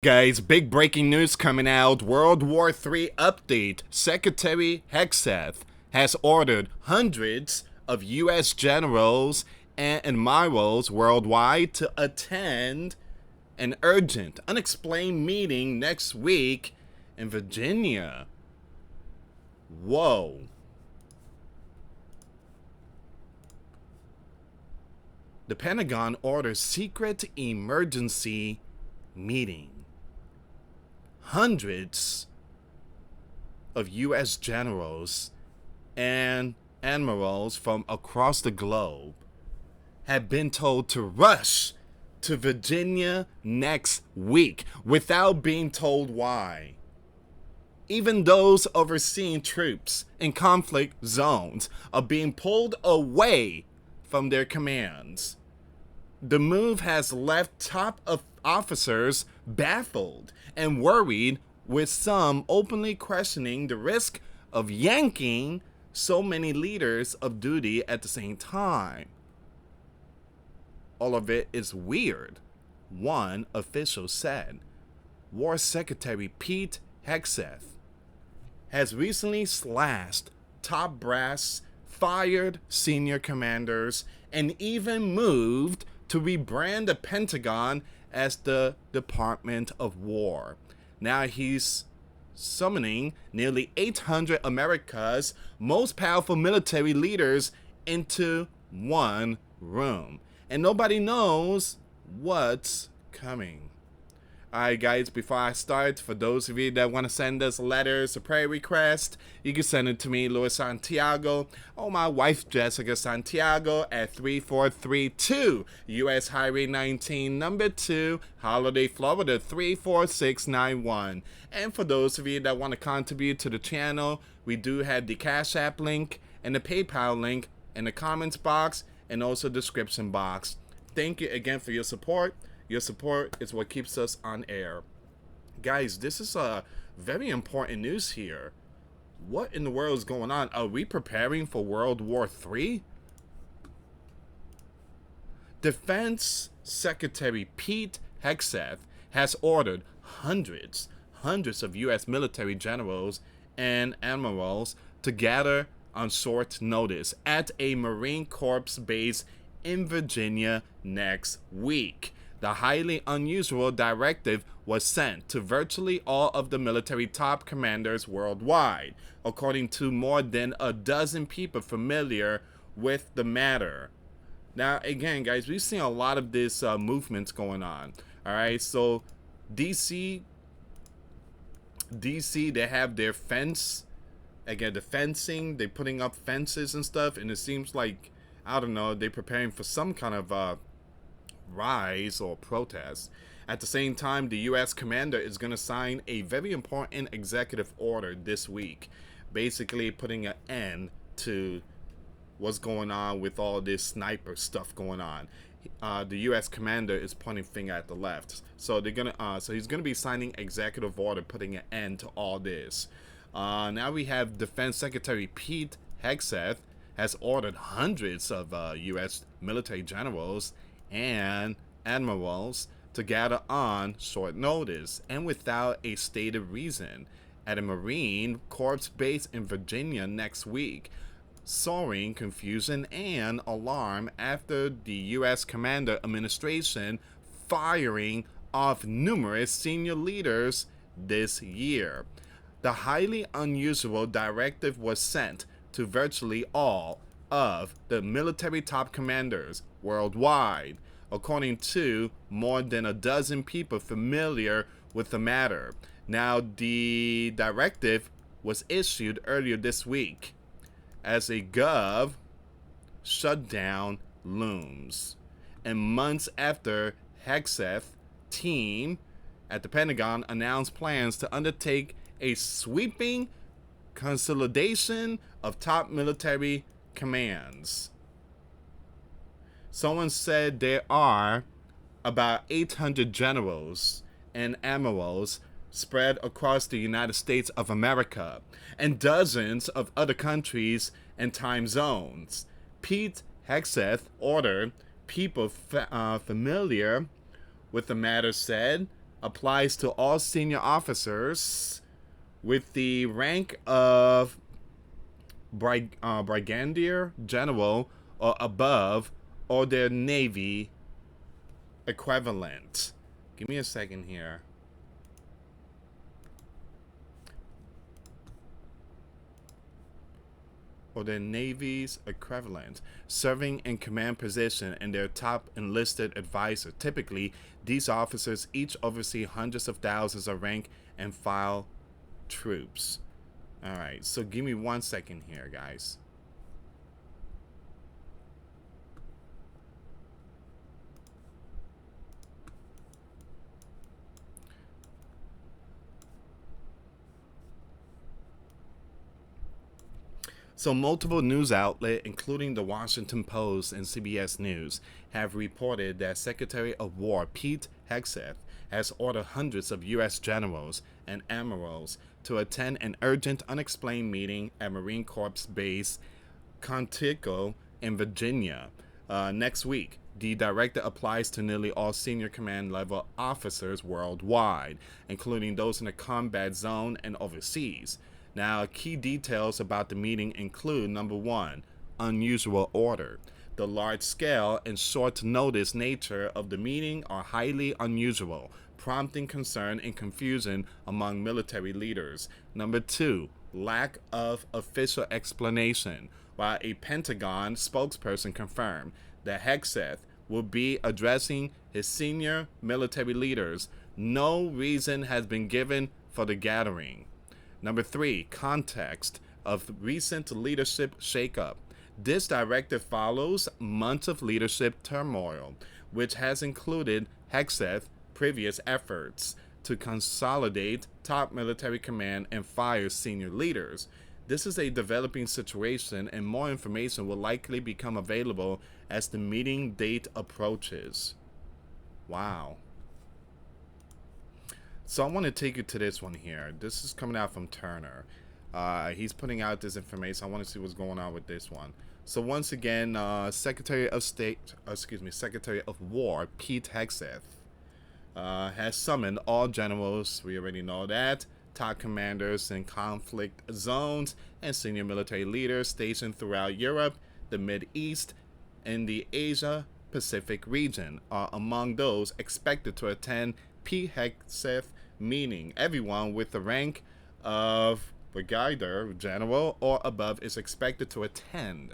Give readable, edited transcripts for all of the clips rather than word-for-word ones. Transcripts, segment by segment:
Guys, big breaking news coming out. World War III update. Secretary Hegseth has ordered hundreds of US generals and admirals worldwide to attend an urgent, unexplained meeting next week in Virginia. Whoa. The Pentagon orders secret emergency meeting. Hundreds of US generals and admirals from across the globe have been told to rush to Virginia next week without being told why. Even those overseeing troops in conflict zones are being pulled away from their commands. The move has left top officers baffled and worried, with some openly questioning the risk of yanking so many leaders of duty at the same time. All of it is weird, one official said. War Secretary Pete Hegseth has recently slashed top brass, fired senior commanders, and even moved to rebrand the Pentagon as the Department of War. Now he's summoning nearly 800 America's most powerful military leaders into one room. And nobody knows what's coming. Alright guys, before I start, for those of you that want to send us letters or prayer requests, you can send it to me, US Santiago, or my wife Jessica Santiago at 3432 US Highway 19, number 2, Holiday, Florida 34691. And for those of you that want to contribute to the channel, we do have the Cash App link and the PayPal link in the comments box and also description box. Thank you again for your support. Your support is what keeps us on air. Guys, this is very important news here. What in the world is going on? Are we preparing for World War III? Defense Secretary Pete Hegseth has ordered hundreds of U.S. military generals and admirals to gather on short notice at a Marine Corps base in Virginia next week. The highly unusual directive was sent to virtually all of the military top commanders worldwide, according to more than a dozen people familiar with the matter. Now, again, guys, we've seen a lot of this movements going on. All right, so DC, they have their fence. Again, the fencing, they're putting up fences and stuff, and it seems like, I don't know, they're preparing for some kind of rise or protest. At the same time, the U.S. commander is going to sign a very important executive order this week, basically putting an end to what's going on with all this sniper stuff going on. The U.S. commander is pointing finger at the left, so they're gonna so he's gonna be signing executive order putting an end to all this. Now we have Defense Secretary Pete Hegseth has ordered hundreds of U.S. military generals and admirals to gather on short notice and without a stated reason at a Marine Corps base in Virginia next week, sowing confusion and alarm after the U.S. commander administration firing off numerous senior leaders this year. The highly unusual directive was sent to virtually all of the military top commanders worldwide, according to more than a dozen people familiar with the matter. Now, the directive was issued earlier this week as a gov shutdown looms, and months after Hegseth team at the Pentagon announced plans to undertake a sweeping consolidation of top military commands. Someone said there are about 800 generals and admirals spread across the United States of America and dozens of other countries and time zones. Pete Hegseth ordered people familiar with the matter said applies to all senior officers with the rank of brigadier general or above, or their Navy equivalent. Give me a second here. Or their Navy's equivalent, serving in command position and their top enlisted advisor. Typically, these officers each oversee hundreds of thousands of rank and file troops. Alright, so give me 1 second here, guys. So multiple news outlets, including the Washington Post and CBS News, have reported that Secretary of War Pete Hegseth has ordered hundreds of U.S. generals and admirals to attend an urgent, unexplained meeting at Marine Corps Base Santiago in Virginia next week. The directive applies to nearly all senior command level officers worldwide, including those in the combat zone and overseas. Now, key details about the meeting include: number one, unusual order. The large scale and short notice nature of the meeting are highly unusual, prompting concern and confusion among military leaders. Number two, lack of official explanation. While a Pentagon spokesperson confirmed that Hegseth will be addressing his senior military leaders, no reason has been given for the gathering. Number three, context of recent leadership shakeup. This directive follows months of leadership turmoil, which has included Hegseth's previous efforts to consolidate top military command and fire senior leaders. This is a developing situation, and more information will likely become available as the meeting date approaches. Wow. So I want to take you to this one here. This is coming out from Turner. He's putting out this information. I want to see what's going on with this one. So once again, Secretary of War Pete Hegseth has summoned all generals. We already know that. Top commanders in conflict zones and senior military leaders stationed throughout Europe, the Mideast, and the Asia Pacific region are among those expected to attend Pete Hegseth meeting. Everyone with the rank of brigadier general or above is expected to attend.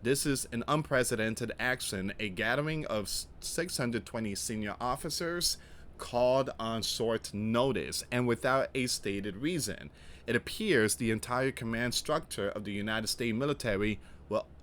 This is an unprecedented action, a gathering of 620 senior officers called on short notice and without a stated reason. It appears the entire command structure of the United States military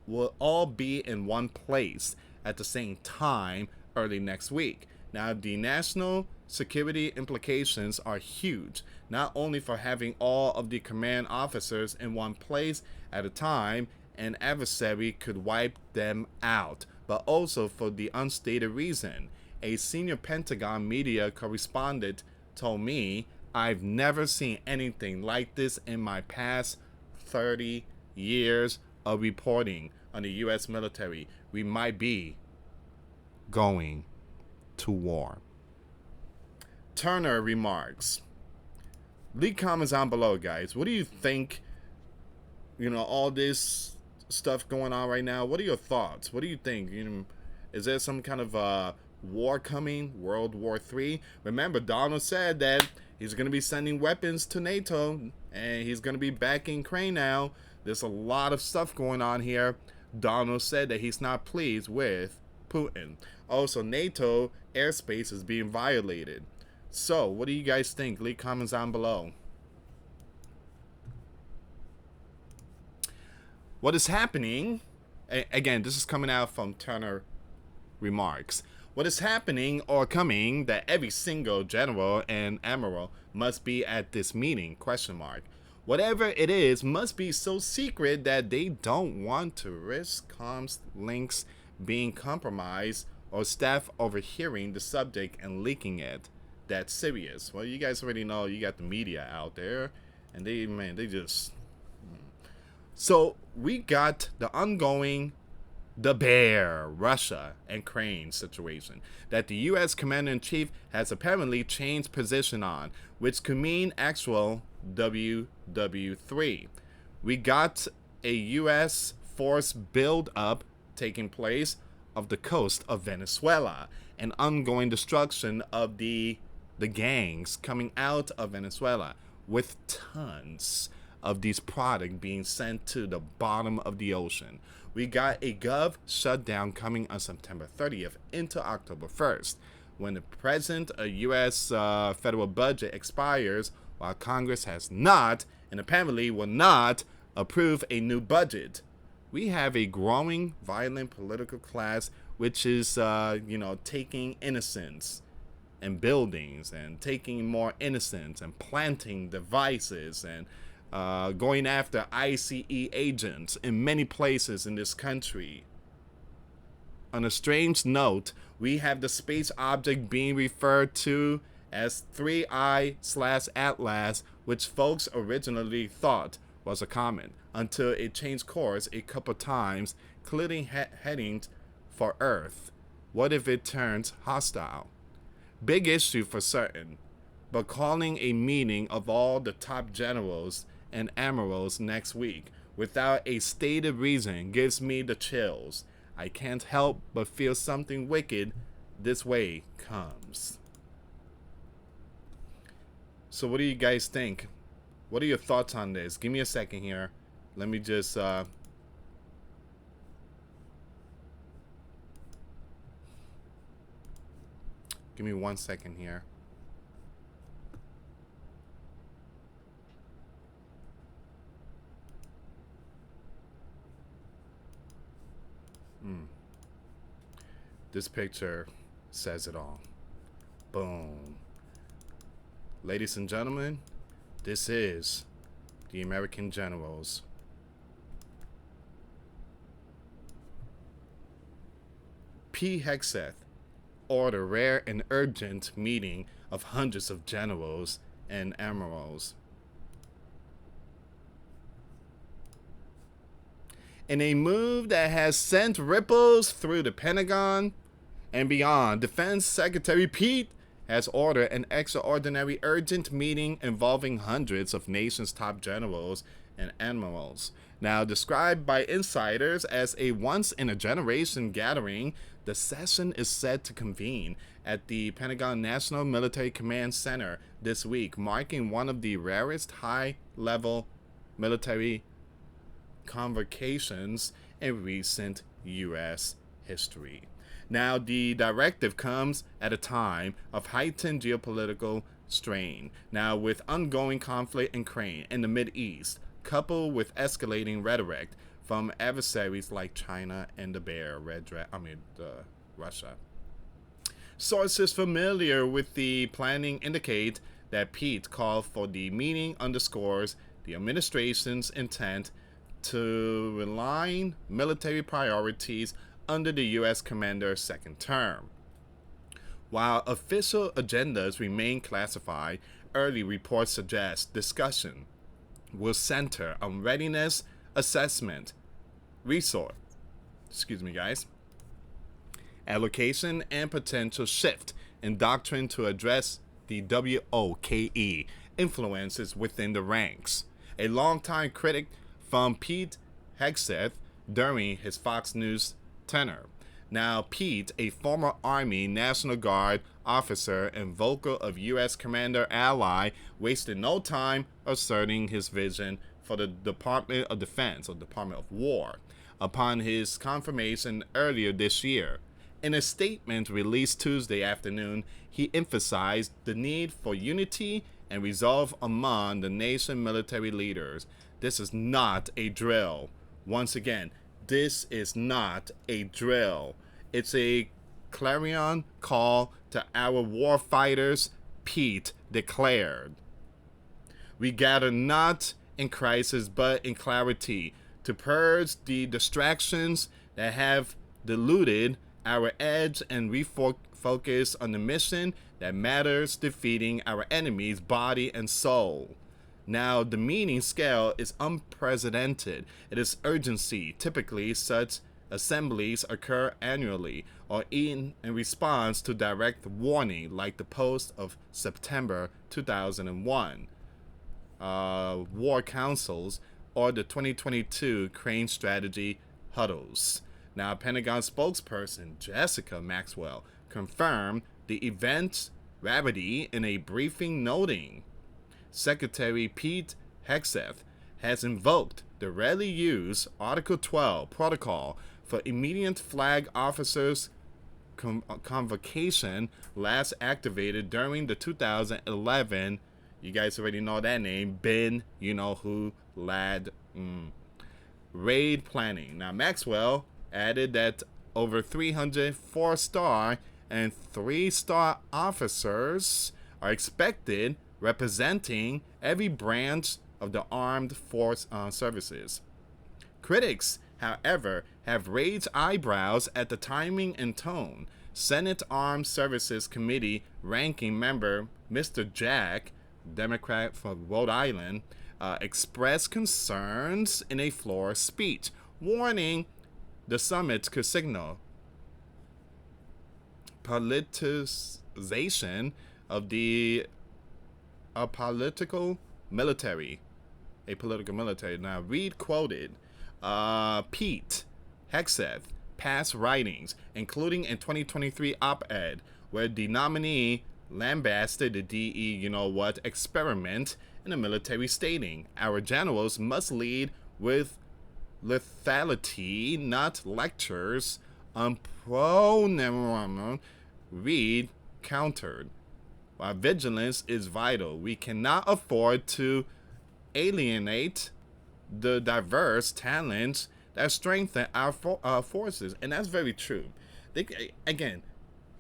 will all be in one place at the same time early next week. Now, the national security implications are huge, not only for having all of the command officers in one place at a time, an adversary could wipe them out, but also for the unstated reason. A senior Pentagon media correspondent told me, "I've never seen anything like this in my past 30 years of reporting on the U.S. military. We might be going to war." Turner remarks. Leave comments down below, guys. What do you think? All this stuff going on right now. What are your thoughts? What do you think? Is there some kind of war coming? World War III? Remember, Donald said that he's going to be sending weapons to NATO, and he's going to be backing Ukraine now. There's a lot of stuff going on here. Donald said that he's not pleased with Putin. Also, NATO airspace is being violated. So, what do you guys think? Leave comments down below. What is happening? Again, this is coming out from Turner remarks. What is happening or coming that every single general and admiral must be at this meeting? ? Whatever it is must be so secret that they don't want to risk comms links being compromised or staff overhearing the subject and leaking it. That's serious. Well, you guys already know you got the media out there, and they just. So we got the ongoing the bear, Russia, and Ukraine situation that the U.S. Commander-in-Chief has apparently changed position on, which could mean actual WW3. We got a U.S. force build-up taking place of the coast of Venezuela and ongoing destruction of the gangs coming out of Venezuela with tons of these products being sent to the bottom of the ocean. We got a gov shutdown coming on September 30th into October 1st, when the present U.S. federal budget expires, while Congress has not, and apparently will not, approve a new budget. We have a growing violent political class which is, taking innocence and buildings and taking more innocence and planting devices and going after ICE agents in many places in this country. On a strange note, we have the space object being referred to as 3I/Atlas, which folks originally thought was a comet, until it changed course a couple times, clearly heading for Earth. What if it turns hostile? Big issue for certain, but calling a meeting of all the top generals and admirals next week without a stated reason gives me the chills. I can't help but feel something wicked this way comes. So what do you guys think? What are your thoughts on this? Give me a second here. Let me just give me 1 second here. This picture says it all. Boom. Ladies and gentlemen, this is the American generals. P. Hegseth ordered rare and urgent meeting of hundreds of generals and admirals. In a move that has sent ripples through the Pentagon and beyond, Defense Secretary Pete has ordered an extraordinary urgent meeting involving hundreds of nations' top generals and admirals. Now described by insiders as a once-in-a-generation gathering, the session is set to convene at the Pentagon National Military Command Center this week, marking one of the rarest high-level military convocations in recent U.S. history. Now, the directive comes at a time of heightened geopolitical strain. Now, with ongoing conflict in Ukraine and the Mideast, coupled with escalating rhetoric from adversaries like China and Russia. Sources familiar with the planning indicate that Pete call for the meeting underscores the administration's intent to align military priorities under the U.S. commander's second term. While official agendas remain classified, early reports suggest discussion will center on readiness assessment, resource, allocation, and potential shift in doctrine to address the WOKE influences within the ranks. A longtime critic from Pete Hegseth during his Fox News tenure. Now, Pete, a former Army National Guard officer and vocal of U.S. commander ally, wasted no time asserting his vision for the Department of Defense, or Department of War, upon his confirmation earlier this year. In a statement released Tuesday afternoon, he emphasized the need for unity and resolve among the nation's military leaders. This is not a drill. Once again, this is not a drill. It's a clarion call to our war fighters, Pete declared. We gather not in crisis but in clarity to purge the distractions that have diluted our edge and refocus on the mission that matters, defeating our enemies body and soul. Now, the meaning scale is unprecedented. It is urgency, typically such assemblies occur annually or in response to direct warning, like the post of September 2001 war councils or the 2022 Crane strategy huddles. Now, Pentagon spokesperson Jessica Maxwell confirmed the event's gravity in a briefing, noting Secretary Pete Hegseth has invoked the rarely used Article 12 protocol for immediate flag officers convocation, last activated during the 2011, you guys already know that name, Ben, you know who, lad, raid planning. Now, Maxwell added that over 300 4-star and 3-star officers are expected, representing every branch of the armed force services. Critics, however, have raised eyebrows at the timing and tone. Senate Armed Services Committee ranking member Mr. Jack, Democrat from Rhode Island, expressed concerns in a floor speech, warning the summit could signal politicization of the political military. Now, Reed quoted Pete Hegseth past writings, including in 2023 op-ed, where the nominee lambasted the DE experiment in the military, stating, "Our generals must lead with lethality, not lectures on pro-environment." Reed countered, "While vigilance is vital, we cannot afford to alienate the diverse talents that strengthen our forces." And that's very true. Again,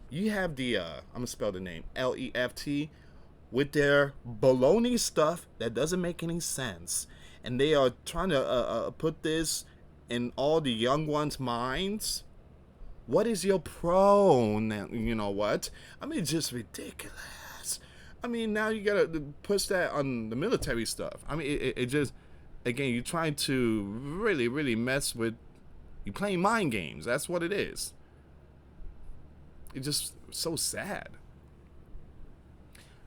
you have the, I'm going to spell the name, LEFT, with their baloney stuff that doesn't make any sense. And they are trying to put this in all the young ones' minds. What is your you know what? I mean, just ridiculous. I mean, now you got to push that on the military stuff. I mean, it just, again, you're trying to really, really mess with, you're playing mind games. That's what it is. It's just so sad.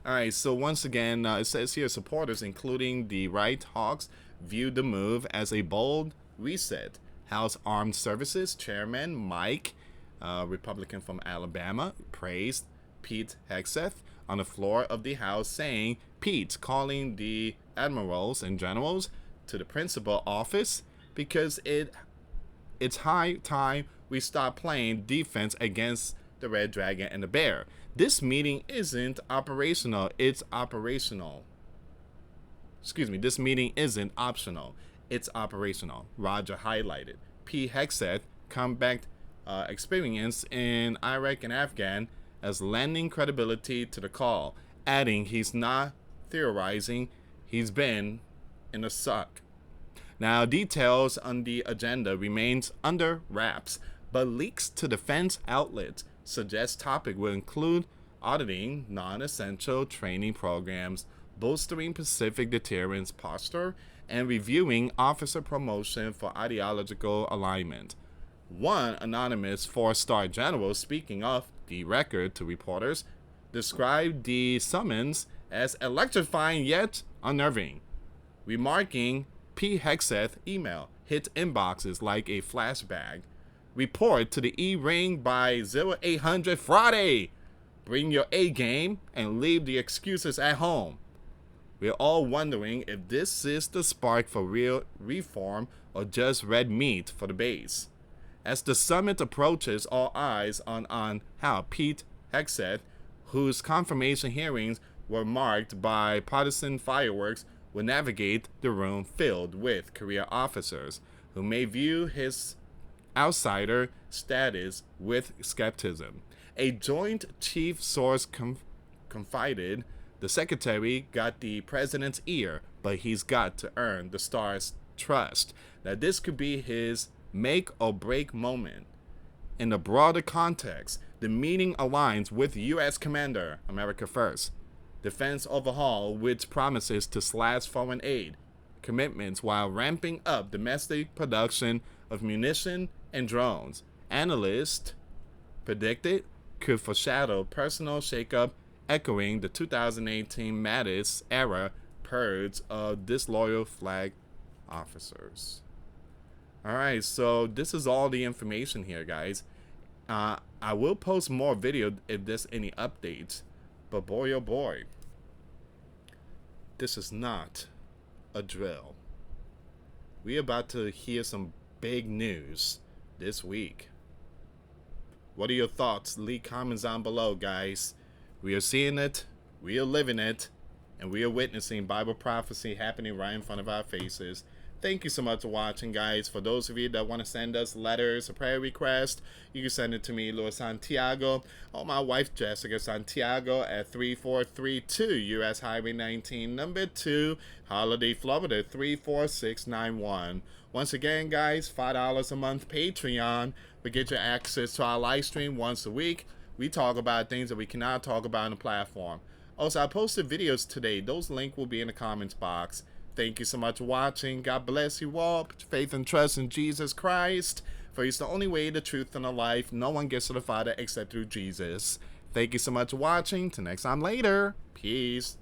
All right, so once again, it says here supporters, including the Right Hawks, viewed the move as a bold reset. House Armed Services Chairman Mike, Republican from Alabama, praised Pete Hegseth on the floor of the House, saying, "Pete calling the admirals and generals to the principal office because it's high time we stop playing defense against the Red Dragon and the Bear. This meeting isn't operational, it's operational. This meeting isn't optional, it's operational," Roger highlighted. P. Hegseth combat experience in Iraq and Afghan as lending credibility to the call, adding he's not theorizing, he's been in the suck. Now, details on the agenda remains under wraps, but leaks to defense outlets suggest topic will include auditing non-essential training programs, bolstering Pacific deterrence posture, and reviewing officer promotion for ideological alignment. One anonymous 4-star general, speaking off the record to reporters, described the summons as electrifying yet unnerving, remarking P. Hegseth email hit inboxes like a flashbang. Report to the E-Ring by 0800 Friday. Bring your A game and leave the excuses at home. We're all wondering if this is the spark for real reform or just red meat for the base. As the summit approaches, all eyes on how Pete Hegseth, whose confirmation hearings were marked by partisan fireworks, will navigate the room filled with career officers who may view his outsider status with skepticism. A joint chief source confided the secretary got the president's ear, but he's got to earn the star's trust. Now, this could be his make or break moment. In the broader context, the meeting aligns with U.S. Commander, America First, defense overhaul, which promises to slash foreign aid commitments while ramping up domestic production of munition and drones. Analysts predicted could foreshadow personal shakeup, echoing the 2018 Mattis era purge of disloyal flag officers. Alright, so this is all the information here, guys. I will post more video if there's any updates, but boy oh boy, this is not a drill. We're about to hear some big news this week. What are your thoughts? Leave comments down below, guys. We are seeing it, we are living it, and we are witnessing Bible prophecy happening right in front of our faces. Thank you so much for watching, guys. For those of you that want to send us letters or prayer requests, you can send it to me, US Santiago, or my wife, Jessica Santiago, at 3432 US Highway 19, number 2, Holiday, Florida, 34691. Once again, guys, $5 a month Patreon will get you access to our live stream once a week. We talk about things that we cannot talk about on the platform. Also, I posted videos today. Those links will be in the comments box. Thank you so much for watching. God bless you all. Put your faith and trust in Jesus Christ, for he's the only way, the truth, and the life. No one gets to the Father except through Jesus. Thank you so much for watching. Till next time later. Peace.